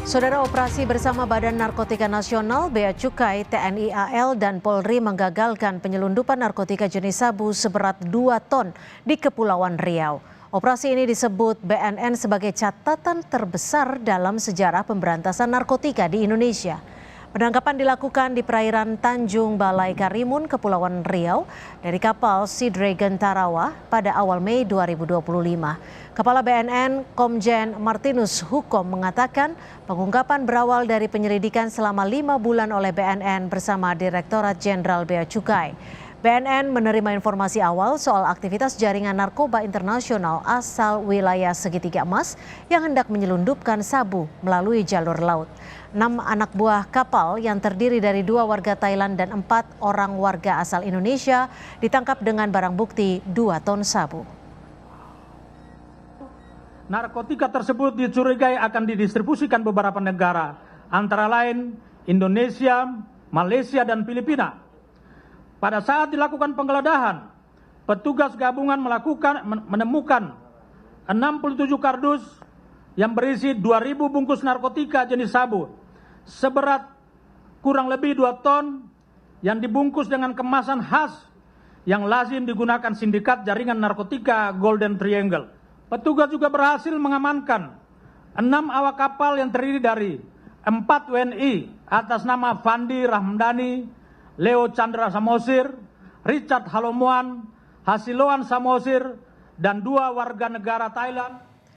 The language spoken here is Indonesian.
Saudara, operasi bersama Badan Narkotika Nasional, Bea Cukai, TNI AL, dan Polri menggagalkan penyelundupan narkotika jenis sabu seberat 2 ton di Kepulauan Riau. Operasi ini disebut BNN sebagai catatan terbesar dalam sejarah pemberantasan narkotika di Indonesia. Penangkapan dilakukan di perairan Tanjung Balai Karimun, Kepulauan Riau dari kapal Sea Dragon Tarawa pada awal Mei 2025. Kepala BNN Komjen Martinus Hukom mengatakan pengungkapan berawal dari penyelidikan selama 5 bulan oleh BNN bersama Direktorat Jenderal Bea Cukai. BNN menerima informasi awal soal aktivitas jaringan narkoba internasional asal wilayah Segitiga Emas yang hendak menyelundupkan sabu melalui jalur laut. 6 anak buah kapal yang terdiri dari 2 warga Thailand dan 4 orang warga asal Indonesia ditangkap dengan barang bukti 2 ton sabu. Narkotika tersebut dicurigai akan didistribusikan beberapa negara, antara lain Indonesia, Malaysia, dan Filipina. Pada saat dilakukan penggeledahan, petugas gabungan menemukan 67 kardus yang berisi 2.000 bungkus narkotika jenis sabu seberat kurang lebih 2 ton yang dibungkus dengan kemasan khas yang lazim digunakan sindikat jaringan narkotika Golden Triangle. Petugas juga berhasil mengamankan 6 awak kapal yang terdiri dari 4 WNI atas nama Fandi Rahmdani, Leo Chandra Samosir, Richard Halomuan, Hasiloan Samosir, dan 2 warga negara Thailand.